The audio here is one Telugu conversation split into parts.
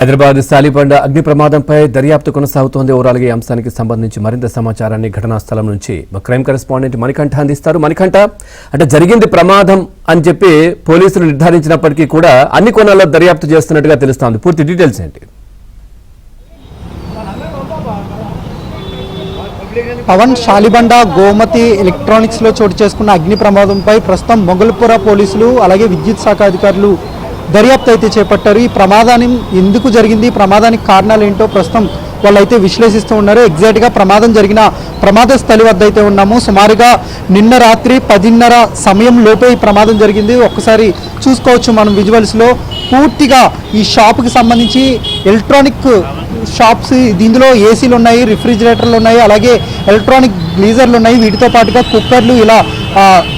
హైదరాబాద్ సాలిబండ అగ్ని ప్రమాదంపై దర్యాప్తు కొనసాగుతోంది. ఓవరాల్గా ఈ అంశానికి సంబంధించి మరింత సమాచారాన్ని ఘటనా స్థలం నుంచి క్రైమ్ కరెస్పాండెంట్ మణికంఠ అందిస్తారు. మణికంఠ, అంటే జరిగింది ప్రమాదం అని చెప్పి పోలీసులు నిర్ధారించినప్పటికీ కూడా అన్ని కోణాల్లో దర్యాప్తు చేస్తున్నట్టుగా తెలుస్తోంది. పూర్తి డీటెయిల్స్ ఏంటి? పవన్, శాలిబండ గోమతి ఎలక్ట్రానిక్స్ లో చోటు చేసుకున్న అగ్ని ప్రమాదంపై ప్రస్తుతం మొగల్పుర పోలీసులు అలాగే విద్యుత్ శాఖ అధికారులు దర్యాప్తు అయితే చేపట్టారు. ఈ ప్రమాదాన్ని ఎందుకు జరిగింది, ప్రమాదానికి కారణాలు ఏంటో ప్రస్తుతం వాళ్ళైతే విశ్లేషిస్తూ ఉన్నారు. ఎగ్జాక్ట్గా ప్రమాదం జరిగిన ప్రమాద స్థలి వద్ద అయితే ఉన్నాము. సుమారుగా నిన్న రాత్రి 10:30 సమయం లోపే ఈ ప్రమాదం జరిగింది. ఒక్కసారి చూసుకోవచ్చు మనం విజువల్స్లో. పూర్తిగా ఈ షాప్కి సంబంధించి ఎలక్ట్రానిక్ షాప్స్, దీనిలో ఏసీలు ఉన్నాయి, రిఫ్రిజిరేటర్లు ఉన్నాయి, అలాగే ఎలక్ట్రానిక్ గ్లీజర్లు ఉన్నాయి, వీటితో పాటుగా కుక్కర్లు, ఇలా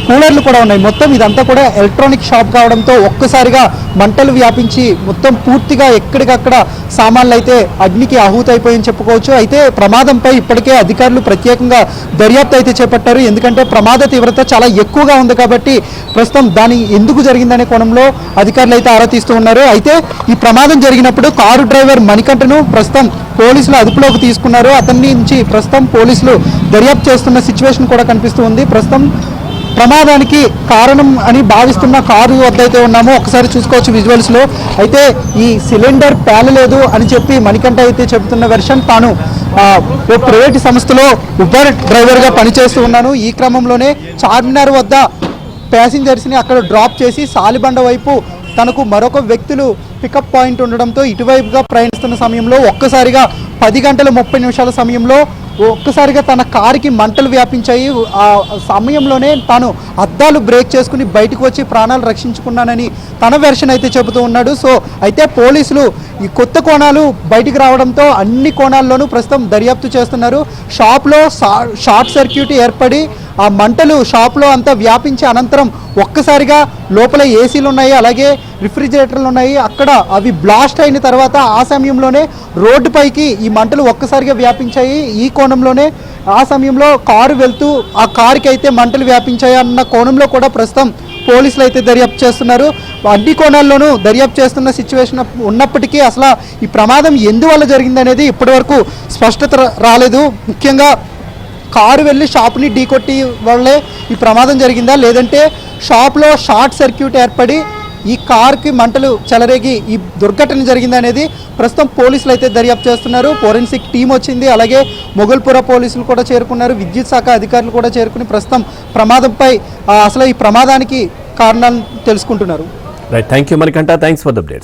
కూలర్లు కూడా ఉన్నాయి. మొత్తం ఇదంతా కూడా ఎలక్ట్రానిక్ షాప్ కావడంతో ఒక్కసారిగా మంటలు వ్యాపించి మొత్తం పూర్తిగా ఎక్కడికక్కడ సామాన్లు అయితే అగ్నికి ఆహుతైపోయని చెప్పుకోవచ్చు. అయితే ప్రమాదంపై ఇప్పటికే అధికారులు ప్రత్యేకంగా దర్యాప్తు అయితే చేపట్టారు. ఎందుకంటే ప్రమాద తీవ్రత చాలా ఎక్కువగా ఉంది కాబట్టి ప్రస్తుతం దాని ఎందుకు జరిగిందనే కోణంలో అధికారులు అయితే ఆరా తీస్తూ ఉన్నారు. అయితే ఈ ప్రమాదం జరిగినప్పుడు కారు డ్రైవర్ మణికంఠను ప్రస్తుతం పోలీసులు అదుపులోకి తీసుకున్నారు. అతని నుంచి ప్రస్తుతం పోలీసులు దర్యాప్తు చేస్తున్న సిచ్యువేషన్ కూడా కనిపిస్తూ ఉంది. ప్రస్తుతం ప్రమాదానికి కారణం అని భావిస్తున్న కారు వద్ద అయితే ఉన్నాము. ఒకసారి చూసుకోవచ్చు విజువల్స్లో. అయితే ఈ సిలిండర్ పేలలేదు అని చెప్పి మణికంఠ అయితే చెబుతున్న వెర్షన్, తాను ఓ ప్రైవేట్ సంస్థలో ఉబర్ డ్రైవర్గా పనిచేస్తూ ఉన్నాను. ఈ క్రమంలోనే చార్మినార్ వద్ద ప్యాసింజర్స్ని అక్కడ డ్రాప్ చేసి సాలిబండ వైపు తనకు మరొక వ్యక్తులు పికప్ పాయింట్ ఉండడంతో ఇటువైపుగా ప్రయాణిస్తున్న సమయంలో ఒక్కసారిగా 10:30 సమయంలో ఒక్కసారిగా తన కారుకి మంటలు వ్యాపించాయి. ఆ సమయంలోనే తాను అద్దాలు బ్రేక్ చేసుకుని బయటకు వచ్చి ప్రాణాలు రక్షించుకున్నానని తన వెర్షన్ అయితే చెబుతూ ఉన్నాడు. సో అయితే పోలీసులు ఈ కొత్త కోణాలు బయటికి రావడంతో అన్ని కోణాల్లోనూ ప్రస్తుతం దర్యాప్తు చేస్తున్నారు. షాప్లో షార్ట్ సర్క్యూట్ ఏర్పడి ఆ మంటలు షాప్లో అంతా వ్యాపించి అనంతరం ఒక్కసారిగా లోపల ఏసీలు ఉన్నాయి, అలాగే రిఫ్రిజిరేటర్లు ఉన్నాయి, అక్కడ అవి బ్లాస్ట్ అయిన తర్వాత ఆ సమయంలోనే రోడ్డుపైకి ఈ మంటలు ఒక్కసారిగా వ్యాపించాయి. ఈ కోణంలోనే ఆ సమయంలో కారు వెళ్తూ ఆ కారుకి అయితే మంటలు వ్యాపించాయి అన్న కోణంలో కూడా ప్రస్తుతం పోలీసులు అయితే దర్యాప్తు చేస్తున్నారు. అన్ని కోణాల్లోనూ దర్యాప్తు చేస్తున్న సిచ్యువేషన్ ఉన్నప్పటికీ అసలు ఈ ప్రమాదం ఎందువల్ల జరిగిందనేది ఇప్పటివరకు స్పష్టత రాలేదు. ముఖ్యంగా కారు వెళ్ళి షాప్ని ఢీకొట్టి వల్లే ఈ ప్రమాదం జరిగిందా, లేదంటే షాప్లో షార్ట్ సర్క్యూట్ ఏర్పడి ఈ కార్కి మంటలు చెలరేగి ఈ దుర్ఘటన జరిగింది అనేది ప్రస్తుతం పోలీసులు అయితే దర్యాప్తు చేస్తున్నారు. ఫోరెన్సిక్ టీం వచ్చింది, అలాగే మొగల్పుర పోలీసులు కూడా చేరుకున్నారు, విద్యుత్ శాఖ అధికారులు కూడా చేరుకుని ప్రస్తుతం ప్రమాదంపై అసలు ఈ ప్రమాదానికి కారణాలు తెలుసుకుంటున్నారు. Right, thank you Manikanta, thanks for the updates.